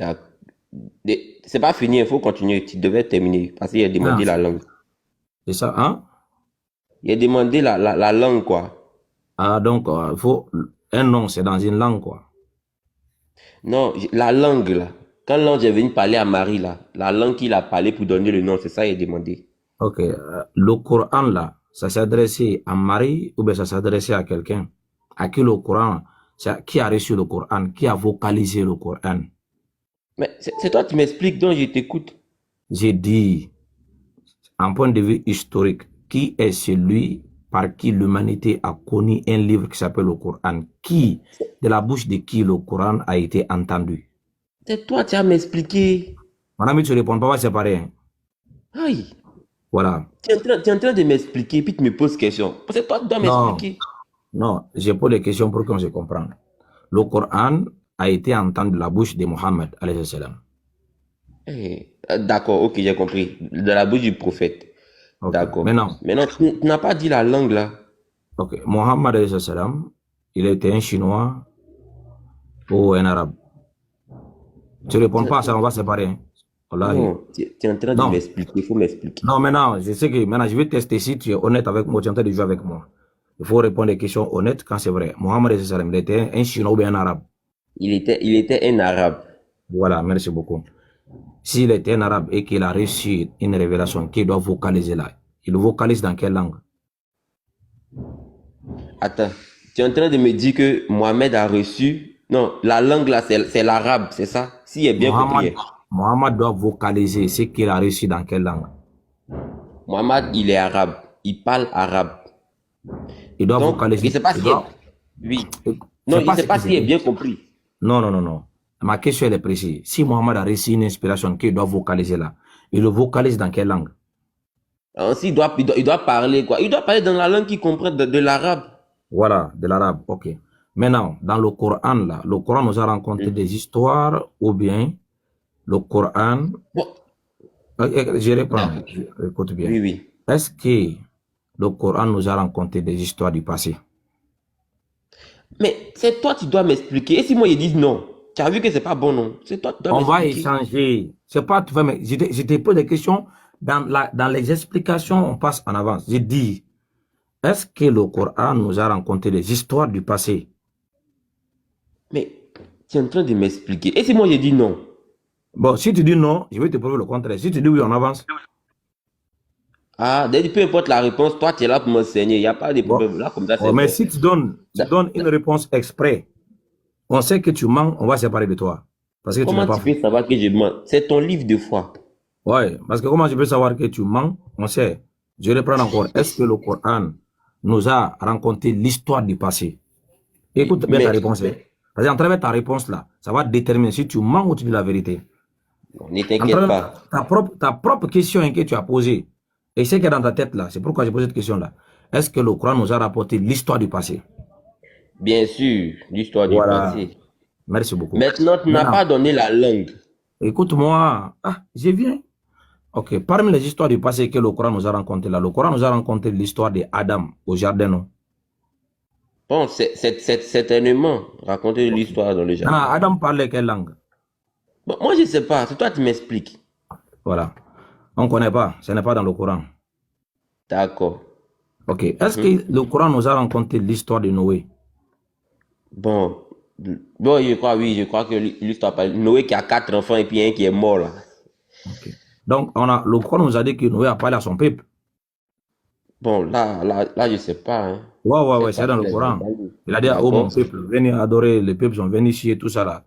D'ac- C'est pas fini, il faut continuer. Tu devais terminer parce qu'il a Ah, demandé la langue. c'est ça, hein? Il a demandé la langue, quoi. Ah, donc, il faut un nom, c'est dans une langue, quoi. Non, la langue, là. Quand l'ange est venu parler à Marie, là, la langue qu'il a parlé pour donner le nom, c'est ça qu'il a demandé. Ok, le Coran, là, ça s'adressait à Marie ou bien ça s'adressait à quelqu'un? À qui le Coran? Qui a reçu le Coran? Qui a vocalisé le Coran? Mais c'est toi qui m'expliques, donc je t'écoute. J'ai dit, en point de vue historique, qui est celui par qui l'humanité a connu un livre qui s'appelle le Coran? Qui, de la bouche de qui le Coran a été entendu? C'est toi qui as m'expliqué. Mon ami, tu réponds pas, c'est pareil, hein. Aïe, Voilà. tu es en train de m'expliquer, puis tu me poses question. Parce que toi, tu dois Non, m'expliquer. non, j'ai posé des questions pour qu'on se comprenne. Le Coran a été entendu de la bouche de Mohammed, alayhi salam. D'accord, ok, j'ai compris. De la bouche du prophète. Ok. D'accord. Maintenant, Maintenant, tu n'as pas dit la langue, là. ok. Mohammed, alayhi salam, il était un Chinois ou un Arabe. Tu ne réponds pas à ça, on va séparer, hein. Wallahi. Non, tu es en train de Non, m'expliquer, il faut m'expliquer. non, maintenant, je sais que maintenant, je vais tester si tu es honnête avec moi, tu es en train de jouer avec moi. Il faut répondre des questions honnêtes quand c'est vrai. Mohammed, alayhi salam, il était un Chinois ou bien un Arabe. Il était un arabe. Voilà, merci beaucoup. S'il était un arabe et qu'il a reçu une révélation qu'il doit vocaliser là, il vocalise dans quelle langue? Attends, tu es en train de me dire que Mohamed a reçu. Non, la langue là, c'est l'arabe, c'est ça? Si j'ai bien compris, Mohammed, hein. Mohammed doit vocaliser ce qu'il a reçu dans quelle langue? Mohamed, il est arabe. Il parle arabe. Il doit Donc, je ne vocaliser. sais pas Il si est. doit, Oui. Non, c'est je ne pas sais ce que pas j'ai si est dit. bien compris. Non, non, non, non. Ma question elle est précise. Si Mohammed a reçu une inspiration qu'il doit vocaliser là, il le vocalise dans quelle langue? Ainsi, il doit parler quoi? Il doit parler dans la langue qu'il comprend de l'arabe. Voilà, de l'arabe. Ok. Maintenant, dans le Coran là, le Coran nous a rencontré Hmm. des histoires ou bien le Coran. Bon, Je reprends. d'accord. Écoute bien. Oui, oui. Est-ce que le Coran nous a rencontré des histoires du passé? Mais c'est toi qui dois m'expliquer. Et si moi, ils disent non, tu as vu que c'est pas bon, non? C'est toi qui dois On va m'expliquer. échanger. C'est pas, tu vois, mais je te pose des questions. Dans les explications, on passe en avance. Je dis, est-ce que le Coran nous a rencontré des histoires du passé? Mais tu es en train de m'expliquer. Et si moi, j'ai dit non? Bon, si tu dis non, je vais te prouver le contraire. Si tu dis oui, on avance. Ah, peu importe la réponse, toi, tu es là pour m'enseigner. Il n'y a pas de Bon. problème. Là, comme ça, Oh, c'est mais bon. si tu Da- donnes une da- réponse exprès, on sait que tu mens, on va se séparer de toi. Parce que tu n'es Comment pas tu fou. peux savoir que je mens? C'est ton livre de foi. Ouais, parce que comment je peux savoir que tu mens? On sait. Je reprends encore. Est-ce que le Coran nous a rencontré l'histoire du passé? Écoute bien ta Mais, réponse, hein. Parce qu'en travers ta réponse là, ça va déterminer si tu mens ou tu dis la vérité. bon, ne En t'inquiète travers pas. ta propre question hein, que tu as posée, et c'est qui est dans ta tête là, c'est pourquoi j'ai posé cette question là. Est-ce que le Coran nous a rapporté l'histoire du passé? Bien sûr, l'histoire du Voilà. passé. Merci beaucoup. Maintenant, tu n'as Maintenant, pas donné la langue. écoute-moi. Ah, je viens. Ok. Parmi les histoires du passé que le Coran nous a rencontrées là, le Coran nous a rencontré l'histoire d'Adam au jardin, non? Bon, c'est certainement raconter Ok. l'histoire dans le Maintenant, jardin. Adam parlait quelle langue? Bon, moi, je ne sais pas. C'est toi qui m'expliques. Voilà. On ne connaît pas. Ce n'est pas dans le Coran. D'accord. Ok. Est-ce Mhm. que le Coran nous a rencontré l'histoire de Noé? Bon, bon, je crois, oui, je crois que l'histoire parle. Noé qui a 4 enfants et puis un qui est mort là. Ok. Donc, le Coran nous a dit que Noé a parlé à son peuple. Bon, là, je sais pas, hein. Ouais, ouais, ouais, Cette c'est dans le partie-là, je n'ai Coran. pas lu. Il a dit, oh mon D'accord. peuple, venez adorer, les peuples sont venus ici et tout ça là.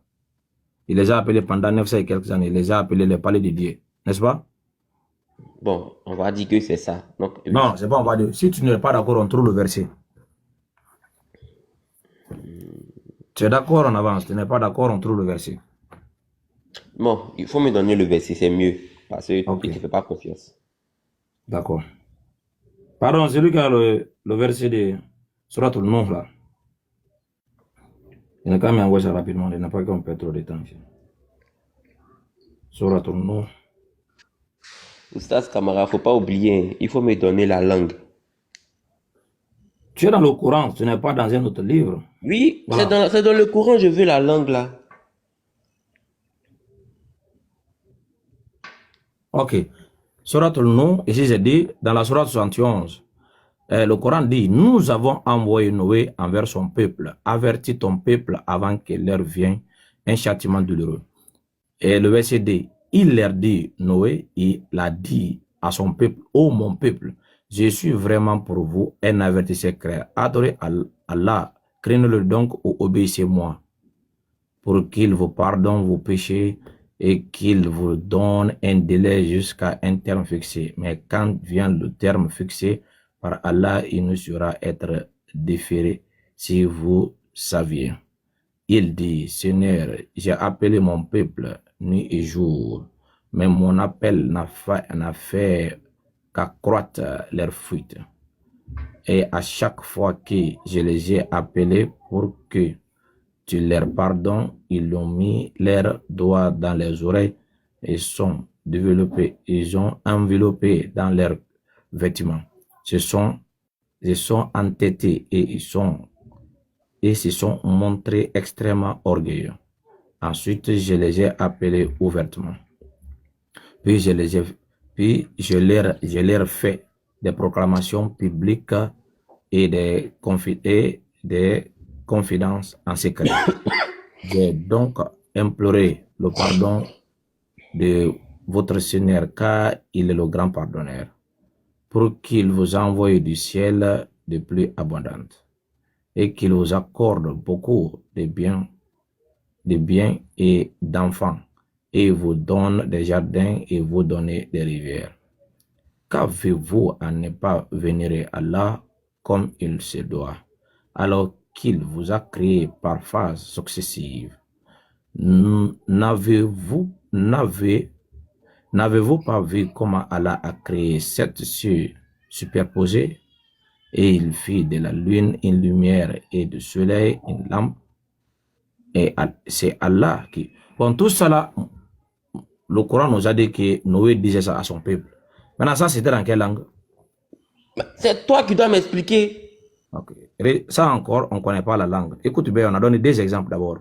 Il les a appelés pendant 900 et quelques années. Il les a appelés les palais de Dieu. N'est-ce pas? Bon, on va dire que c'est ça. Donc, oui. Non, c'est pas, on va dire. Si tu n'es pas d'accord, on trouve le verset. Tu es d'accord, on avance. Tu n'es pas d'accord, on trouve le verset. Bon, il faut me donner le verset, c'est mieux. Parce que Ok, tu ne te fais pas confiance. d'accord. Pardon, c'est lui qui a le verset de Suratul Nuh là. Il n'a qu'à m'envoyer ça rapidement. Il n'a pas qu'on perd trop de temps ici. Suratul Nuh. Oustaz Kamara, faut pas oublier, hein, il faut me donner la langue. Tu es dans le Coran, tu n'es pas dans un autre livre. Oui, c'est Voilà. dans le courant, je veux la langue là. Ok. Surat al-Nur, ici c'est dit, dans la Surat 71, le Coran dit, nous avons envoyé Noé envers son peuple, avertis ton peuple avant que l'heure vienne, un châtiment douloureux. Et le verset dit, il leur dit, Noé, il a dit à son peuple, ô mon peuple, je suis vraiment pour vous un avertisseur clair. Adorez Allah, craignez-le donc ou obéissez-moi, pour qu'il vous pardonne vos péchés et qu'il vous donne un délai jusqu'à un terme fixé. Mais quand vient le terme fixé par Allah, il ne sera être déféré si vous saviez. Il dit, Seigneur, j'ai appelé mon peuple nuit et jour, mais mon appel n'a fait qu'accroître leur fuite. Et à chaque fois que je les ai appelés pour que tu leur pardonnes, ils ont mis leurs doigts dans les oreilles et sont développés, ils ont enveloppé dans leurs vêtements. Ils sont entêtés et se sont montrés extrêmement orgueilleux. Ensuite, je les ai appelés ouvertement. Puis je leur fait des proclamations publiques et des confidences en secret. J'ai donc imploré le pardon de votre Seigneur, car il est le grand pardonneur, pour qu'il vous envoie du ciel de pluie abondante et qu'il vous accorde beaucoup de biens et d'enfants, et vous donne des jardins et vous donne des rivières. Qu'avez-vous à ne pas vénérer Allah comme il se doit, alors qu'il vous a créé par phases successives? N'avez-vous pas vu comment Allah a créé 7 cieux superposés, et il fit de la lune une lumière et du soleil une lampe? Et c'est Allah qui... Bon, tout ça là, le Coran nous a dit que Noé disait ça à son peuple. Maintenant, ça, c'était dans quelle langue? C'est toi qui dois m'expliquer. Ok. Ça encore, on ne connaît pas la langue. Écoute bien, on a donné 2 exemples d'abord.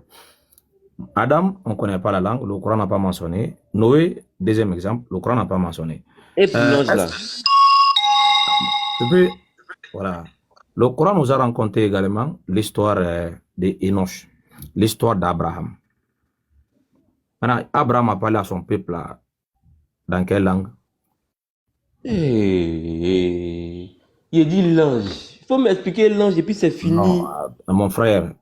Adam, on ne connaît pas la langue, le Coran n'a pas mentionné. Noé, 2e exemple, le Coran n'a pas mentionné. Et puis là. Voilà. Le Coran nous a raconté également l'histoire d'Enoch, l'histoire d'Abraham. Maintenant, Abraham a parlé à son peuple là, dans quelle langue? Il dit l'ange. Il faut m'expliquer l'ange et puis c'est fini. Non, mon frère,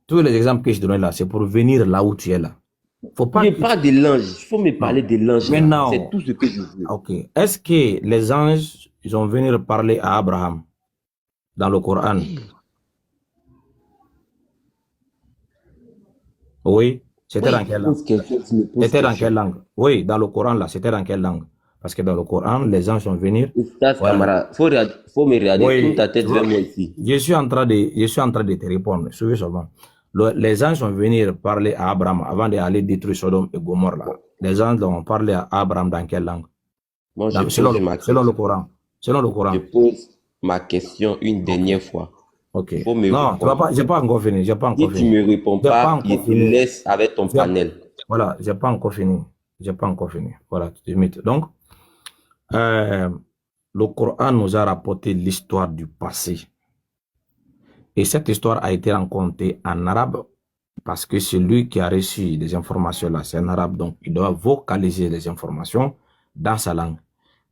tous les exemples que je donne là, c'est pour venir là où tu es là. Faut pas. Je parle de l'ange. Il faut me parler de l'ange. C'est tout ce que je veux. Ok. Est-ce que les anges, ils ont venu parler à Abraham dans le Coran? Oui. C'était dans quelle langue? C'était dans quelle langue? Oui, dans le Coran là, c'était dans quelle langue? Parce que dans le Coran, les anges sont venus. Voilà. Faut me regarder. Tourne ta tête vers moi ici. Je suis en train de te répondre. Suivez seulement. Les anges sont venus parler à Abraham avant d'aller détruire Sodome et Gomorrhe là. Les anges ont parlé à Abraham dans quelle langue? Bon, selon le Coran. Selon le Coran. Je pose ma question une dernière fois. Ok. Non, j'ai pas encore fini. Si tu me réponds pas, je te laisse avec ton panel. Voilà, j'ai pas encore fini. Voilà, tu te mites. Donc, le Coran nous a rapporté l'histoire du passé. Et cette histoire a été racontée en arabe parce que celui qui a reçu les informations là, c'est en arabe. Donc, il doit vocaliser les informations dans sa langue.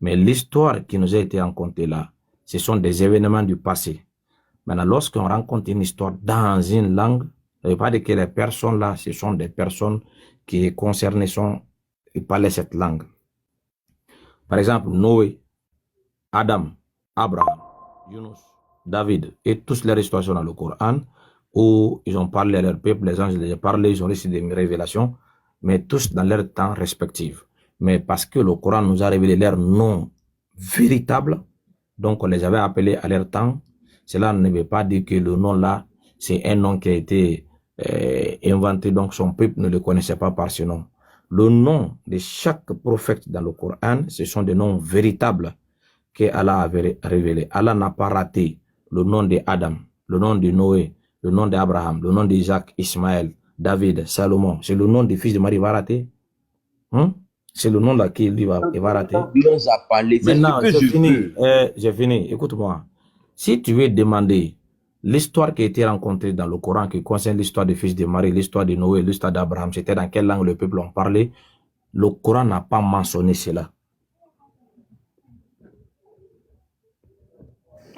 Mais l'histoire qui nous a été racontée là, ce sont des événements du passé. Maintenant, lorsqu'on raconte une histoire dans une langue, ça ne veut pas dire que les personnes là, ce sont des personnes qui concernées et parlent cette langue. Par exemple, Noé, Adam, Abraham, Yunus, David et tous les histoires dans le Coran où ils ont parlé à leur peuple, les anges les ont parlé, ils ont reçu des révélations, mais tous dans leur temps respectif. Mais parce que le Coran nous a révélé leur nom véritable, donc on les avait appelés à leur temps. Cela ne veut pas dire que le nom là, c'est un nom qui a été inventé, donc son peuple ne le connaissait pas par ce nom. Le nom de chaque prophète dans le Coran, ce sont des noms véritables que Allah avait révélés. Allah n'a pas raté le nom d'Adam, le nom de Noé, le nom d'Abraham, le nom d'Isaac, Ismaël, David, Salomon. C'est le nom des fils de Marie va rater. C'est le nom là qui lui il va rater. L'ange a parlé, c'est ce Maintenant, que j'ai je fini. veux. J'ai fini. Écoute-moi. Si tu veux demander l'histoire qui a été rencontrée dans le Coran qui concerne l'histoire des fils de Marie, l'histoire de Noé, l'histoire d'Abraham, c'était dans quelle langue le peuple en parlait, le Coran n'a pas mentionné cela.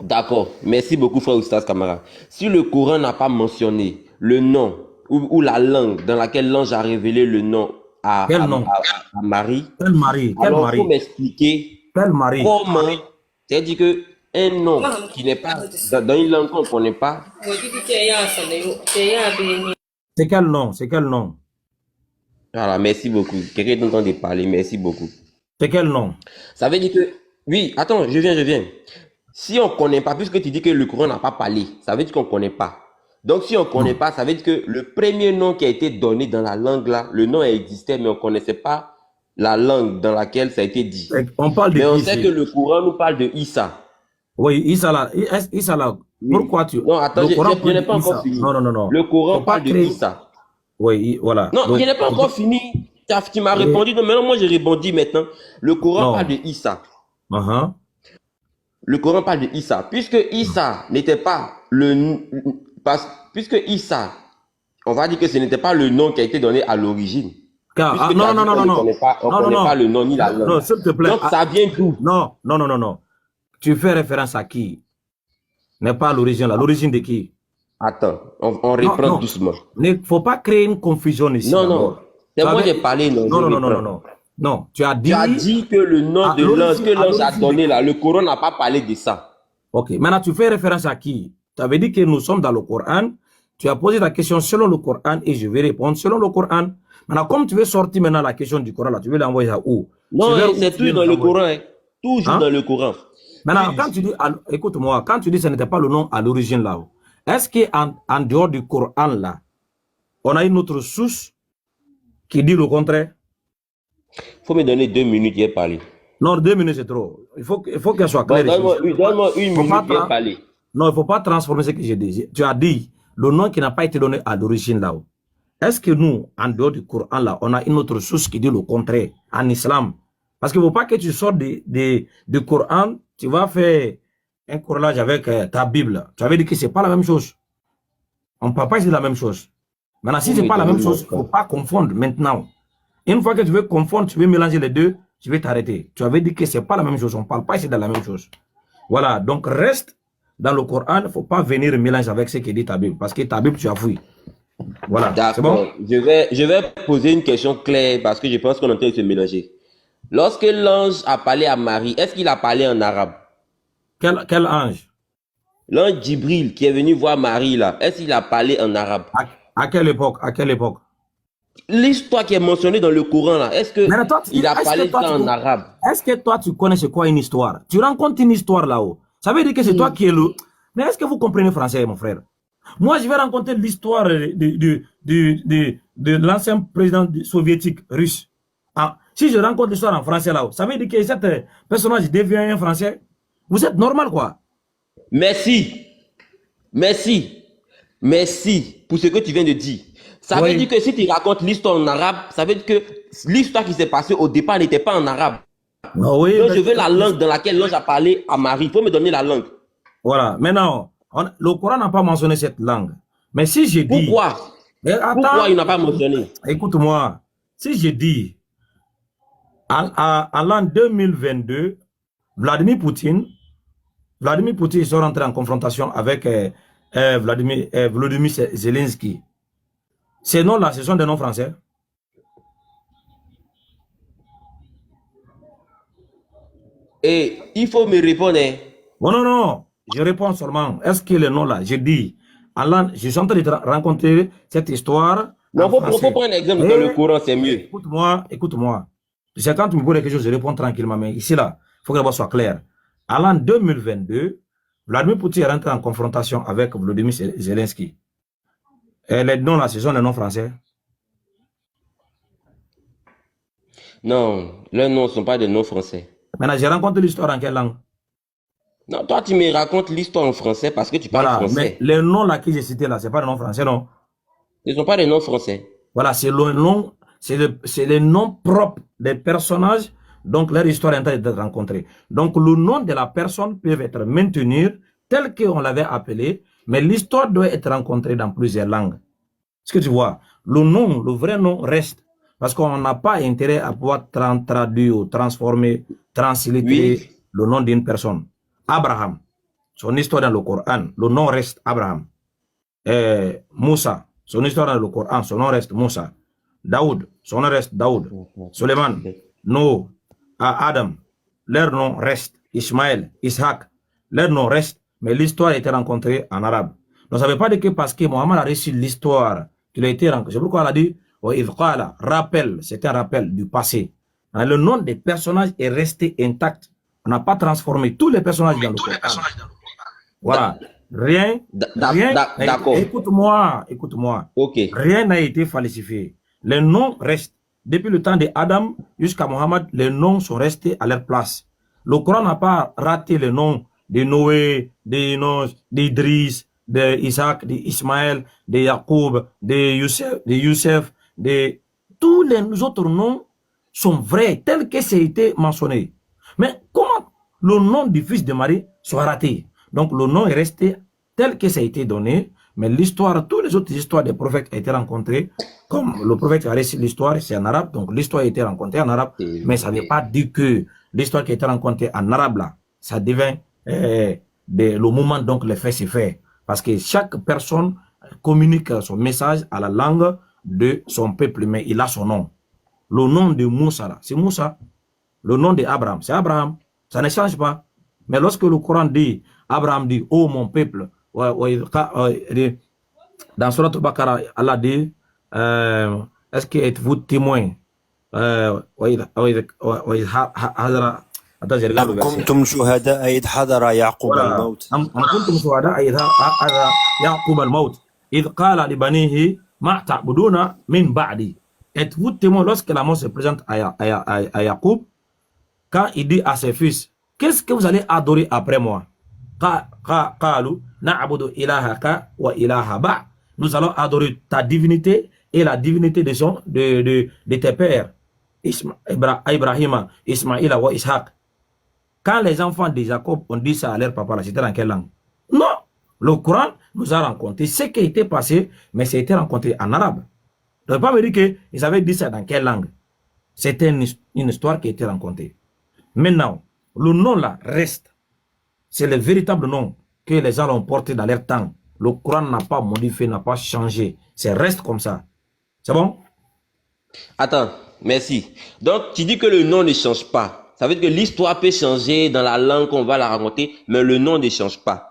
D'accord. Merci beaucoup, frère Oustas Kamara. Si le Coran n'a pas mentionné le nom ou la langue dans laquelle l'ange a révélé le nom Quel nom? à Marie, Quel mari? Quel alors il faut mari? m'expliquer Quel mari? comment, c'est-à-dire que un nom qui n'est pas dans une langue qu'on ne connaît pas. C'est quel nom? C'est quel nom? Voilà, merci beaucoup. Quelqu'un est en train de parler, merci beaucoup. C'est quel nom? Ça veut dire que, oui, attends, je viens. Si on ne connaît pas, puisque tu dis que le Coran n'a pas parlé, ça veut dire qu'on ne connaît pas. Donc, si on ne connaît pas, ça veut dire que le premier nom qui a été donné dans la langue là, le nom existait, mais on ne connaissait pas la langue dans laquelle ça a été dit. On parle de Mais on qui, sait que le Coran nous parle de Issa. Oui, Issa là. Issa là. Oui. Pourquoi tu... Non, attends, je n'ai pas encore fini. Non. Le Coran parle de Issa. Oui, voilà. Non, je n'ai pas encore fini. Tu m'as répondu. Non, maintenant, moi, je répondis maintenant. Le Coran parle de Issa. Le Coran parle de Issa. Puisque Issa n'était pas puisque Issa, on va dire que ce n'était pas le nom qui a été donné à l'origine. Non. On ne connaît pas le nom ni la langue. Non, s'il te plaît. Donc, ça vient d'où? Non. Tu fais référence à qui? N'est pas à l'origine là. L'origine de qui? Attends, on reprend doucement. Il ne faut pas créer une confusion ici. Non. C'est moi qui ai parlé. Non. Tu as dit que le nom de l'ange que l'ange a donné là, le Coran n'a pas parlé de ça. Ok, maintenant tu fais référence à qui? Tu avais dit que nous sommes dans le Coran. Tu as posé la question selon le Coran et je vais répondre selon le Coran. Maintenant, comme tu veux sortir maintenant la question du Coran, là, tu veux l'envoyer à où? Non, c'est tout dans le Coran. Hein. Toujours dans le Coran. Maintenant, quand tu dis, écoute-moi, quand tu dis que ce n'était pas le nom à l'origine là, est-ce qu'en dehors du Coran là, on a une autre source qui dit le contraire? Il faut me donner 2 minutes, j'ai parlé. Non, 2 minutes c'est trop. Il faut qu'elle soit claire. Donne-moi 1 minute, j'ai parlé. Non, il ne faut pas transformer ce que j'ai dit. Tu as dit le nom qui n'a pas été donné à l'origine là. Est-ce que nous, en dehors du Coran là, on a une autre source qui dit le contraire en islam? Parce qu'il ne faut pas que tu sortes du Coran, tu vas faire un corrélage avec ta Bible. Tu avais dit que ce n'est pas la même chose. On ne parle pas ici de la même chose. Maintenant, si ce n'est pas la même chose, il ne faut pas confondre maintenant. Une fois que tu veux confondre, tu veux mélanger les deux, tu veux t'arrêter. Tu avais dit que ce n'est pas la même chose. On ne parle pas ici de la même chose. Voilà. Donc, reste dans le Coran. Il ne faut pas venir mélanger avec ce que dit ta Bible. Parce que ta Bible, tu as fouillé. Voilà. D'accord. Bon? Je vais poser une question claire parce que je pense qu'on est en train de se mélanger. Lorsque l'ange a parlé à Marie, est-ce qu'il a parlé en arabe? Quel ange? L'ange Djibril qui est venu voir Marie là, est-ce qu'il a parlé en arabe? À quelle époque? À quelle époque? L'histoire qui est mentionnée dans le Coran là, est-ce qu'il a parlé ça en arabe? Est-ce que toi tu connais c'est quoi une histoire? Tu rencontres une histoire là-haut. Ça veut dire que c'est toi qui es le... Mais est-ce que vous comprenez français, mon frère? Moi, je vais raconter l'histoire de l'ancien président soviétique russe. Ah, si je raconte l'histoire en français là-haut, ça veut dire que cet personnage devient un français. Vous êtes normal quoi? Merci pour ce que tu viens de dire. Ça veut dire que si tu racontes l'histoire en arabe, ça veut dire que l'histoire qui s'est passée au départ n'était pas en arabe. Donc je veux la langue dans laquelle l'ange a parlé à Marie. Il faut me donner la langue. Voilà. Maintenant, le Coran n'a pas mentionné cette langue. Mais si je dis... Pourquoi? Pourquoi il n'a pas mentionné? Écoute-moi. Si je dis, en l'an 2022, Vladimir Poutine est rentré en confrontation avec Volodymyr Zelensky. Ces noms-là, ce sont des noms français. Et il faut me répondre. Non. Je réponds seulement. Est-ce que les noms-là, je dis, je suis en train de rencontrer cette histoire. Non, il faut prendre un exemple dans le Coran, c'est mieux. Écoute-moi. C'est quand tu me poses quelque chose, je réponds tranquillement. Mais ici, là, il faut que ça soit clair. En l'an 2022, Vladimir Poutine est rentré en confrontation avec Volodymyr Zelensky. Et les noms là, ce sont les noms français? Non, leurs noms ne sont pas des noms français. Maintenant, j'ai rencontré l'histoire en quelle langue? Non, toi, tu me racontes l'histoire en français parce que tu parles français. Mais les noms là que j'ai cités là, ce n'est pas des noms français, non? Ce ne sont pas des noms français. Voilà, c'est le nom, c'est les noms propres des personnages, donc leur histoire est en train d'être rencontrée. Donc le nom de la personne peut être maintenu tel qu'on l'avait appelé, mais l'histoire doit être rencontrée dans plusieurs langues. Est-ce que tu vois? Le nom, le vrai nom reste. Parce qu'on n'a pas intérêt à pouvoir traduire ou transformer, translittérer le nom d'une personne. Abraham, son histoire dans le Coran, le nom reste Abraham. Moussa, son histoire dans le Coran, son nom reste Moussa. Daoud, son nom reste Daoud. Suleiman, Noé, Adam, leur nom reste Ismaël, Ishaq, leur nom reste, mais l'histoire a été rencontrée en arabe. Donc ça ne veut pas dire que parce que Mohammed a reçu l'histoire qu'il a été rencontré. C'est pourquoi elle a dit, rappel, c'est un rappel du passé. Le nom des personnages est resté intact. On n'a pas transformé tous les personnages dans le Coran. Voilà. Rien, d'accord. Écoute-moi. Ok. Rien n'a été falsifié. Les noms restent. Depuis le temps d'Adam jusqu'à Mohammed, les noms sont restés à leur place. Le Coran n'a pas raté les noms de Noé, d'Idriss, d'Isaac, d'Ismaël, de Jacob, de Youssef, tous les autres noms sont vrais, tels que ça a été mentionné. Mais comment le nom du fils de Marie soit raté? Donc le nom est resté tel que ça a été donné, mais l'histoire, toutes les autres histoires des prophètes ont été rencontrées, comme le prophète a réussi l'histoire, c'est en arabe, donc l'histoire a été rencontrée en arabe, mais ça ne veut pas dire que l'histoire qui a été rencontrée en arabe, là, ça devient le moment donc le fait s'est fait. Parce que chaque personne communique son message à la langue de son peuple, mais il a son nom. Le nom de Moussa, c'est Moussa. Le nom d'Abraham, c'est Abraham. Ça ne change pas. Mais lorsque le Coran dit, Abraham dit, oh mon peuple, dans Surat al-Baqarah, Allah dit, est-ce que êtes-vous témoin? أم كنتم شهداء إذ حضر يعقوب الموت أم كنتم شهداء إذ حضر يعقوب الموت إذ قال لبنيه ما تعبدون من بعدي. Êtes-vous témoin lorsque la mort se présente à Jacob, quand il dit à ses fils, qu'est-ce que vous allez adorer après moi? Nous allons adorer ta divinité et la divinité de tes pères, Ibrahim, Ismaïl ou Ishaq. Quand les enfants de Jacob ont dit ça à leur papa, c'était dans quelle langue? Non, le Coran nous a rencontré ce qui était passé, mais c'était rencontré en arabe. Ne pas me dire qu'ils avaient dit ça dans quelle langue. C'était une histoire qui a été rencontrée. Maintenant, le nom là reste. C'est le véritable nom que les gens ont porté dans leur temps. Le Coran n'a pas modifié, n'a pas changé. C'est reste comme ça. C'est bon? Attends, merci. Donc, tu dis que le nom ne change pas. Ça veut dire que l'histoire peut changer dans la langue qu'on va la raconter, mais le nom ne change pas.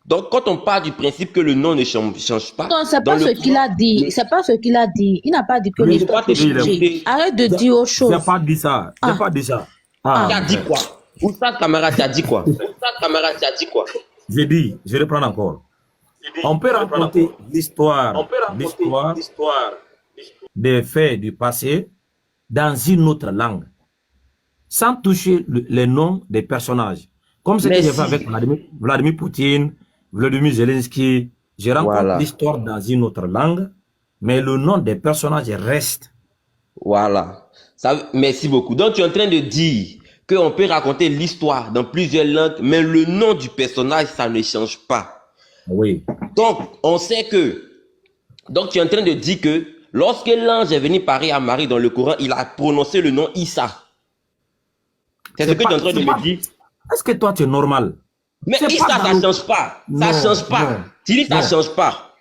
Donc, quand on part du principe que le nom ne change pas... Non, c'est pas ce qu'il a dit. C'est pas ce qu'il a dit. Il n'a pas dit que l'histoire peut changer. Arrête de dire autre chose. Je n'ai pas dit ça. Je n'ai pas dit ça. Tu as dit quoi? Oustaz Camara, tu as dit quoi? J'ai dit, je vais reprendre encore. On peut raconter l'histoire des faits du passé dans une autre langue, sans toucher les noms des personnages. Comme ce que j'ai fait avec Vladimir Poutine, Vladimir Zelensky. Je raconte l'histoire dans une autre langue, mais le nom des personnages reste. Voilà. Merci beaucoup. Donc, tu es en train de dire qu'on peut raconter l'histoire dans plusieurs langues, mais le nom du personnage, ça ne change pas. Oui. Donc, on sait que... Donc, tu es en train de dire que lorsque l'ange est venu parler à Marie dans le Coran, il a prononcé le nom Issa. C'est ce que tu es en train de me dire. Est-ce que toi, tu es normal? Mais Issa, ça ne change pas. Ça ne change pas. Tu dis ça ne change pas.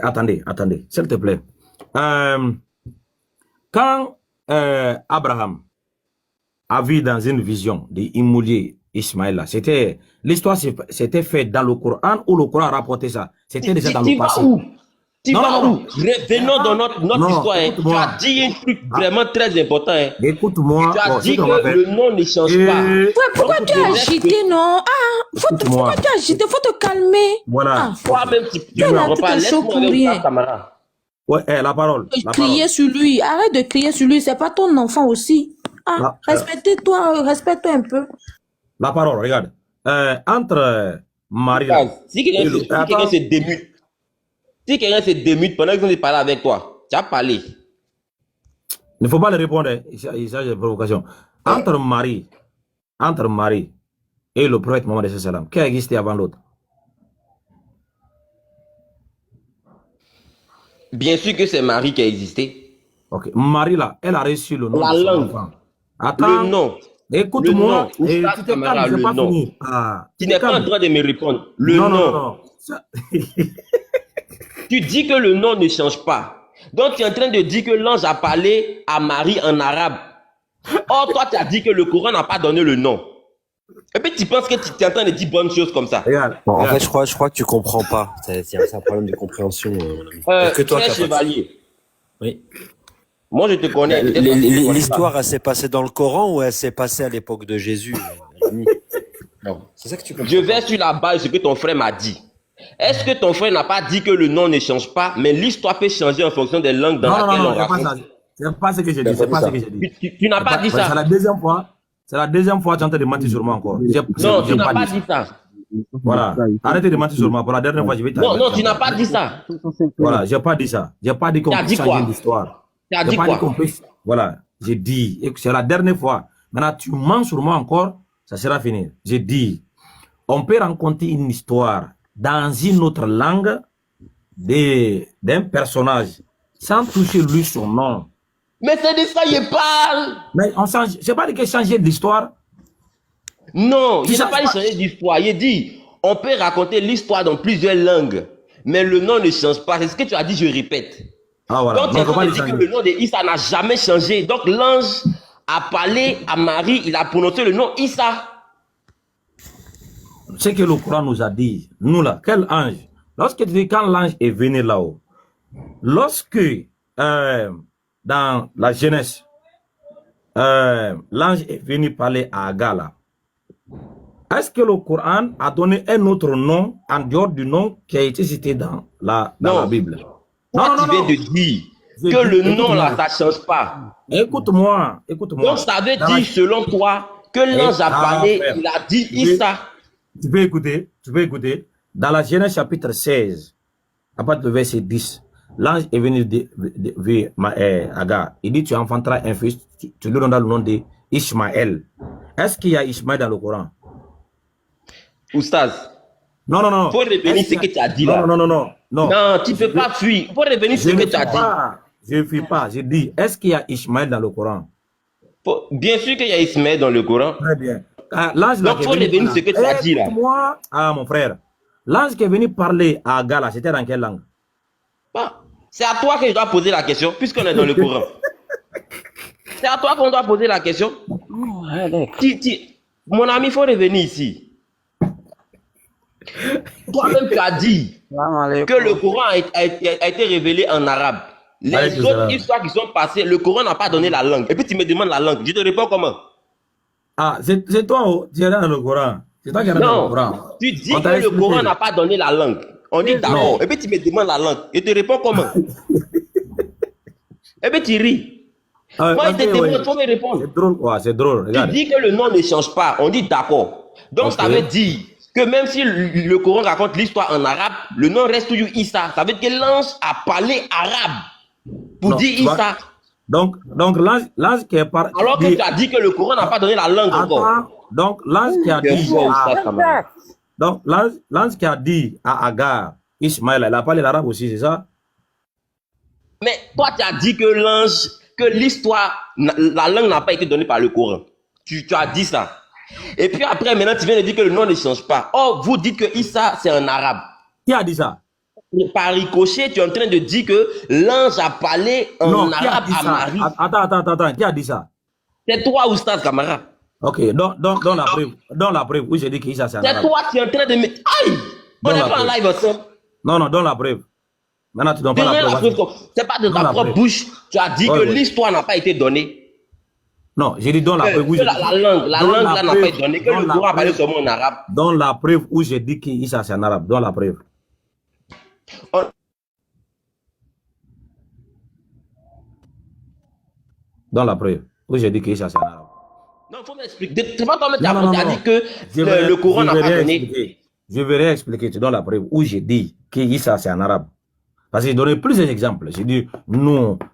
Attendez, s'il te plaît. Quand Abraham a vu dans une vision d'Imoulier Ismaël, l'histoire c'était fait dans le Coran ou le Coran a rapporté ça? C'était déjà dans le passé. Tu vas où? Revenons dans notre histoire. Tu as dit un truc vraiment très important. Écoute-moi. Tu as dit que le nom ne change pas. Pourquoi tu as agité, non? Pourquoi tu as agité? Faut te calmer. Voilà. Toi-même, tu me reparles. Laisse-moi camarade. Ouais, la parole. Crier sur lui. Arrête de crier sur lui. C'est pas ton enfant aussi. Respecte-toi un peu. La parole, regarde. Entre Marie. Si quelqu'un se démute, pendant que je parle avec toi, tu as parlé. Il ne faut pas le répondre, hein. Il s'agit de provocation. Entre Marie et le prophète Mohammed sallallahu alayhi wa sallam, qui a existé avant l'autre? Bien sûr que c'est Marie qui a existé. Ok. Marie, là, elle a reçu le nom La de son langue. enfant. Attends. Le nom. Écoute-moi. Le nom. Tu Oustaz te Camara, calmes, je le n'ai pas nom. fini. Ah, Tu te n'as pas le calmes. droit de me répondre. Le Non, nom. non, non. Ça- Tu dis que le nom ne change pas. Donc tu es en train de dire que l'ange a parlé à Marie en arabe. Or, toi, tu as dit que le Coran n'a pas donné le nom. Et puis tu penses que tu es en train de dire bonnes choses comme ça. Regarde, Bon, en regarde. fait, je crois que tu comprends pas. C'est un problème de compréhension, mon ami. Il y a que toi Frère qui as pas... Chevalier, Oui. moi je te connais. peut-être que tu te connais L'histoire, elle s'est passée dans le Coran ou elle s'est passée à l'époque de Jésus, ami? Non. C'est ça que tu pas. comprends. Je vais sur la base de ce que ton frère m'a dit. Est-ce que ton frère n'a pas dit que le nom ne change pas, mais l'histoire peut changer en fonction des langues dans Non, non, laquelle non, on c'est pas ça. raconte? C'est pas ce que j'ai dit. Tu C'est pas ce que j'ai dit. n'as pas dit C'est ça. la deuxième fois. C'est la deuxième fois que tu es en train de mentir sur moi encore. Non, tu n'as pas dit ça. Voilà. Arrêtez de mentir sur moi. Pour la dernière fois, je vais Non, non, tu n'as pas dit ça. Voilà, j'ai pas dit ça. J'ai pas dit qu'on Tu as peut dit changer quoi? l'histoire. Tu as J'ai dit pas quoi? dit qu'on peut. Voilà, j'ai dit. Et c'est la dernière fois. Maintenant, tu mens sur moi encore, ça sera fini. J'ai dit, on peut rencontrer une histoire dans une autre langue d'un personnage sans toucher lui son nom. Mais c'est de ça je parle. Mais on change. C'est pas dit que changer l'histoire. Non, Tu je n'ai changes pas dit pas. changer d'histoire. Il dit, on peut raconter l'histoire dans plusieurs langues, mais le nom ne change pas. C'est ce que tu as dit, je répète. Ah voilà, Donc tu es on en peut train pas de le dire que changer. le nom de Issa n'a jamais changé. Donc l'ange a parlé à Marie, il a prononcé le nom Issa. Ce que le Coran nous a dit, nous là, quel ange? Lorsque tu dis quand l'ange est venu là-haut, lorsque dans la Genèse, l'ange est venu parler à Agar là, est-ce que le Coran a donné un autre nom en dehors du nom qui a été cité dans la Non. Bible? Toi, tu viens de dire que le nom là, écoute-moi. ça ne change pas. Écoute-moi, écoute-moi. Donc ça veut Dans la- dire, selon toi, que l'ange a Ah, parlé, frère. il a dit Tu Issa. Tu peux écouter, tu peux écouter. Dans la Genèse chapitre 16, à partir du verset 10, l'ange est venu vers Agar. Il dit, tu enfanteras un fils, tu lui donneras le nom d'Ishmaël. Est-ce qu'il y a Ishmaël dans le Coran? Oustaz, Non, non, non. faut revenir Est-ce ce que qu'il y a- tu as dit non, là. non, non, non, non. Non, tu ne peux pas fuir. Faut revenir Je ce ne que tu as fuis dit. pas. Je ne fuis pas. Je dis, est-ce qu'il y a Ishmaël dans le Coran? Bien sûr qu'il y a Ismaël dans le Coran. Très bien. L'ange là Donc, qui est faut venu revenir parler- ce que tu as dit là. Écoute-moi, mon frère. L'ange qui est venu parler à Agar là, c'était dans quelle langue? Bon, c'est à toi que je dois poser la question, puisqu'on est dans le Coran. C'est à toi qu'on doit poser la question. Mon ami, il faut revenir ici. Toi-même, tu as dit que le Coran a été révélé en arabe. Les Alaykoum autres salam. histoires qui sont passées, le Coran n'a pas donné la langue. Et puis tu me demandes la langue. Je te réponds comment? Ah, c'est toi, tu es dans le Coran. C'est toi qui es dans le Non, Coran. tu dis On t'a que le expliqué. Coran n'a pas donné la langue. On dit d'accord. Non. Et puis tu me demandes la langue. Je te réponds comment? Et puis tu ris. Ah, Moi, parce je te que, demande, ouais, il faut me répondre. c'est drôle, ouais, c'est drôle. Tu Regarde. dis que le nom ne change pas. On dit d'accord. Donc Ok. ça veut dire que même si le Coran raconte l'histoire en arabe, le nom reste toujours Issa. Ça veut dire que l'ange a parlé arabe pour Non, dire tu vois. Issa. Donc l'ange qui est par. Alors que tu as dit que le Coran n'a pas donné la langue encore. Attends, donc l'ange qui a Bien dit. sûr, à- Oustaz Kamara. donc l'ange qui a dit à Agar, Ismaël, elle a parlé l'arabe aussi, c'est ça? Mais toi, tu as dit que l'ange, que l'histoire, la langue n'a pas été donnée par le Coran. Tu as dit ça. Et puis après, maintenant, tu viens de dire que le nom ne change pas. Or, vous dites que Issa, c'est un arabe. Qui a dit ça? Par ricochet, tu es en train de dire que l'ange a parlé en Non, qui a arabe dit à ça? Marie. Attends, qui a dit ça? C'est toi, Oustaz Kamara. Ok, donc la preuve, où j'ai dit que ça c'est en C'est arabe. toi qui es en train de mettre. Aïe! On Dans n'est la pas en preuve. live ensemble. Non, donne la preuve. Maintenant, tu donnes pas Donne la la preuve. preuve. C'est pas de Dans ta la propre preuve. bouche. Tu as dit Ouais, que ouais. l'histoire n'a pas été donnée. Non, j'ai dit donne la Que, preuve. où que j'ai la dit- langue, la donne langue la là n'a preuve, pas été donnée. Que donne le la Coran a parlé preuve. seulement en arabe. Donne la preuve où j'ai dit que Issa c'est en arabe. Donne la preuve. On- Donne la preuve où j'ai dit que Issa c'est en arabe. Non, il faut m'expliquer. C'est pas toi-même qui Non, non, as non. dit que Je vais- le Coran je n'a vais pas donné. réexpliquer. Je vais réexpliquer. Tu donnes la preuve où j'ai dit que Issa c'est en arabe. Parce que j'ai donné plusieurs exemples. J'ai dit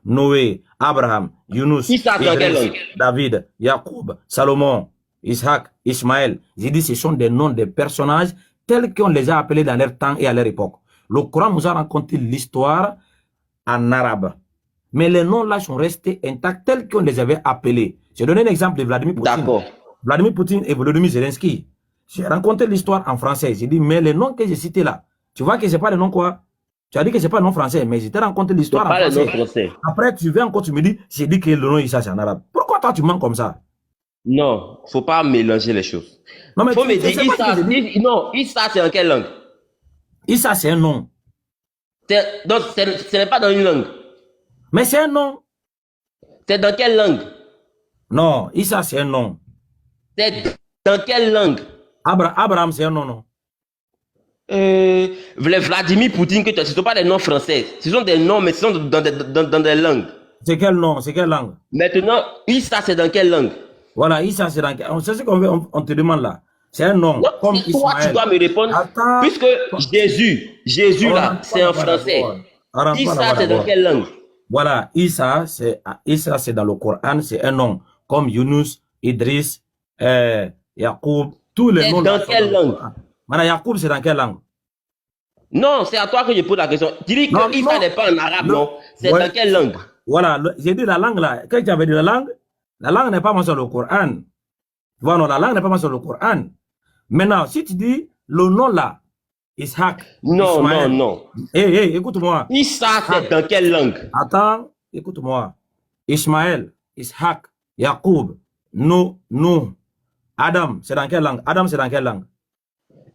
Noé, Abraham, Yunus, Issa, c'est dans quelle Idriss, langue? David, Jacob, Salomon, Isaac, Ismaël. J'ai dit ce sont des noms des personnages tels qu'on les a appelés dans leur temps et à leur époque. Le Coran nous a raconté l'histoire en arabe. Mais les noms-là sont restés intacts tels qu'on les avait appelés. J'ai donné un exemple de Vladimir Poutine. D'accord. Vladimir Poutine et Volodymyr Zelensky. J'ai raconté l'histoire en français. J'ai dit, mais les noms que j'ai cités là, tu vois que ce n'est pas les noms quoi? Tu as dit que ce n'est pas le nom français, mais j'ai raconté l'histoire en pas français. le nom français. Après, tu viens encore, tu me dis, j'ai dit que le nom Issa, c'est en arabe. Pourquoi toi, tu mens comme ça? Non, faut pas mélanger les choses. Non, mais Faut me tu dire sais pas ce que Issa. j'ai dit. Non, Issa, c'est en quelle langue? Issa, c'est un nom. Donc, ce n'est pas dans une langue. Mais c'est un nom. C'est dans quelle langue? Non, Issa, c'est un nom. C'est dans quelle langue? Abraham, c'est un nom, non. Vladimir Poutine, ce ne sont pas des noms français. Ce sont des noms, mais ce sont dans des langues. C'est quel nom? C'est quelle langue? Maintenant, Issa, c'est dans quelle langue? Voilà, Issa, c'est dans quelle langue? C'est ce qu'on te demande là. C'est un nom. Non, Comme toi, tu Ismaël. dois me répondre. Attends. Puisque Jésus là, c'est en français. Issa, c'est dans quelle langue? Voilà, Issa, c'est dans le Coran, c'est un nom. Comme Yunus, Idriss, Jacob, tous les noms. Dans quelle langue? Maintenant, Jacob, c'est dans quelle langue? Non, c'est à toi que je pose la question. Tu dis que Issa n'est pas en arabe, non? C'est dans quelle langue? Voilà, j'ai dit la langue là. Quand tu avais dit la langue n'est pas mentionnée dans le Coran. Voilà, non, la langue n'est pas mentionnée dans le Coran. Maintenant, si tu dis le nom là, Ishaq. Non, Ismaël. non. Écoute-moi. Issa, c'est dans quelle langue? Attends, écoute-moi. Ismaël, Ishaq, Jacob, Nuh, Adam, c'est dans quelle langue? Adam, c'est dans quelle langue?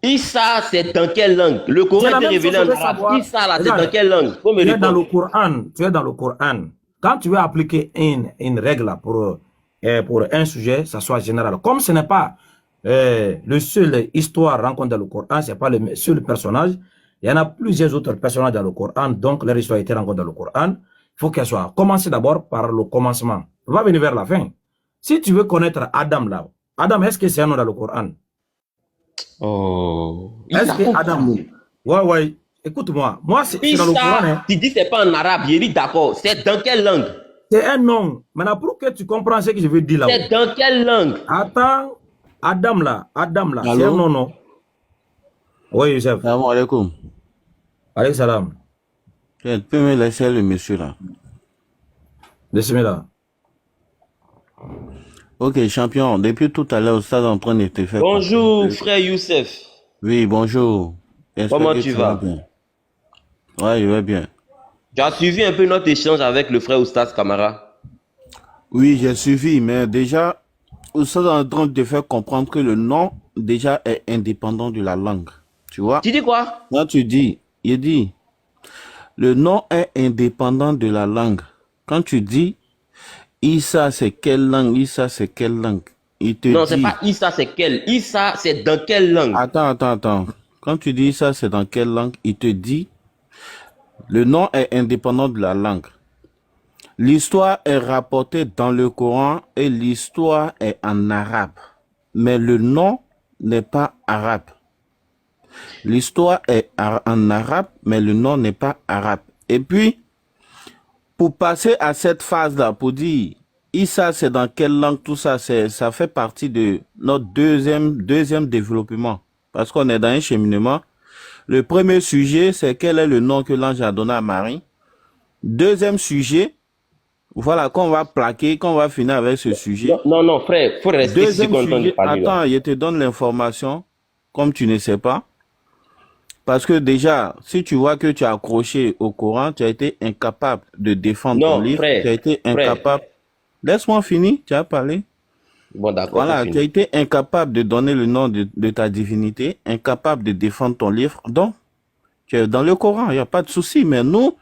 Issa, c'est dans quelle langue? Le Coran est révélé en arabe. Issa, là, c'est dans quelle langue? Tu es dans le Coran. Tu es dans le Coran. Quand tu veux appliquer une règle pour un sujet, ça soit général. Comme ce n'est pas le seul histoire rencontrée dans le Coran, ce n'est pas le seul personnage. Il y en a plusieurs autres personnages dans le Coran, donc leur histoire a été rencontrée dans le Coran. Il faut qu'elle soit commencée d'abord par le commencement. On va venir vers la fin. Si tu veux connaître Adam là, Adam, est-ce que c'est un nom dans le Coran? Oh. Est-ce que Adam... Ouais. Écoute-moi. Moi, c'est dans le Coran. Hein. Tu dis c'est pas en arabe. J'ai dit d'accord. C'est dans quelle langue? C'est un nom. Maintenant, pour que tu comprends ce que je veux dire là. C'est dans quelle langue? Attends. Adam là. C'est un nom, non? Oui, Youssef. Salam alaikum. Alayhi salam. Tu peux me laisser le monsieur là? Bismillah. Ok, champion. Depuis tout à l'heure, au stade en train de te faire... Bonjour, frère Youssef. Oui, bonjour. Comment tu vas? Bien. Ouais, je vais bien. Tu as suivi un peu notre échange avec le frère Oustas Kamara? Oui, j'ai suivi, mais déjà, au stade en train de te faire comprendre que le nom, déjà, est indépendant de la langue. Tu vois? Tu dis quoi? Là, tu dis, il dit, le nom est indépendant de la langue. Quand tu dis, Issa, c'est quelle langue? Issa, c'est quelle langue? Il te Non, dit... c'est pas Issa, c'est quelle? Issa, c'est dans quelle langue? Attends. Quand tu dis ça, c'est dans quelle langue? Il te dit, le nom est indépendant de la langue. L'histoire est rapportée dans le Coran et l'histoire est en arabe. Mais le nom n'est pas arabe. L'histoire est en arabe, mais le nom n'est pas arabe. Et puis, pour passer à cette phase-là, pour dire, Issa, c'est dans quelle langue, tout ça, ça fait partie de notre deuxième développement. Parce qu'on est dans un cheminement. Le premier sujet, c'est quel est le nom que l'ange a donné à Marie. Deuxième sujet, voilà, qu'on va plaquer, qu'on va finir avec ce sujet. Non, frère, il faut rester Deuxième sujet, parler, attends, je te donne l'information, comme tu ne sais pas. Parce que déjà, si tu vois que tu as accroché au Coran, tu as été incapable de défendre ton livre. Frère, tu as été incapable. Laisse-moi finir, tu as parlé. Bon, d'accord. Voilà, tu as été incapable de donner le nom de ta divinité, incapable de défendre ton livre. Donc, tu es dans le Coran, il n'y a pas de souci. Mais nous,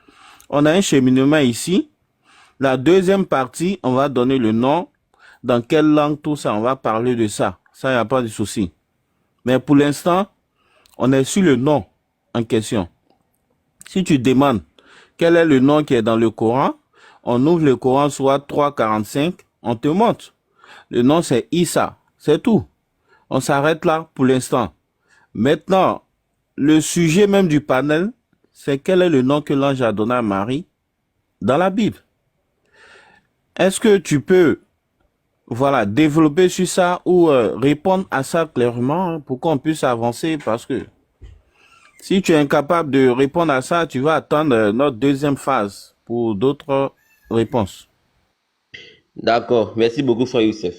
on a un cheminement ici. La deuxième partie, on va donner le nom, dans quelle langue, tout ça, on va parler de ça. Ça, il n'y a pas de souci. Mais pour l'instant, on est sur le nom en question. Si tu demandes quel est le nom qui est dans le Coran, on ouvre le Coran soit 3,45, on te montre. Le nom c'est Issa, c'est tout. On s'arrête là pour l'instant. Maintenant, le sujet même du panel, c'est quel est le nom que l'ange a donné à Marie dans la Bible. Est-ce que tu peux, voilà, développer sur ça ou répondre à ça clairement hein, pour qu'on puisse avancer? Parce que si tu es incapable de répondre à ça, tu vas attendre notre deuxième phase pour d'autres réponses. D'accord. Merci beaucoup, frère Youssef.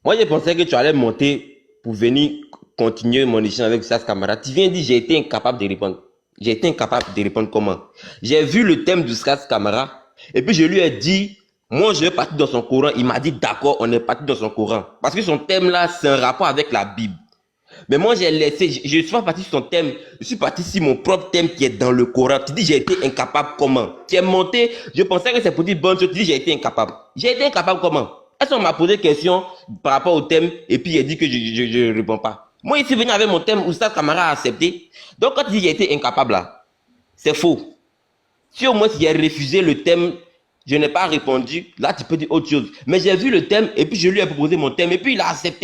Moi, je pensais que tu allais monter pour venir continuer mon échange avec Sas Camara. Tu viens de dire j'ai été incapable de répondre. J'ai été incapable de répondre comment? J'ai vu le thème du Sas Camara et puis je lui ai dit, moi je vais partir dans son courant. Il m'a dit d'accord, on est parti dans son courant. Parce que son thème là, c'est un rapport avec la Bible. Mais moi j'ai laissé, je suis pas parti sur son thème, je suis parti sur mon propre thème qui est dans le Coran. Tu dis j'ai été incapable comment? Tu es monté, je pensais que c'est pour dire bonne chose, tu dis j'ai été incapable. J'ai été incapable comment? Est-ce qu'on m'a posé des questions par rapport au thème et puis il a dit que je ne réponds pas? Moi ici venu avec mon thème, Oustaz Camara a accepté. Donc quand tu dis j'ai été incapable là, c'est faux. Si au moins si j'ai refusé le thème, je n'ai pas répondu, là tu peux dire autre chose. Mais j'ai vu le thème et puis je lui ai proposé mon thème et puis il a accepté.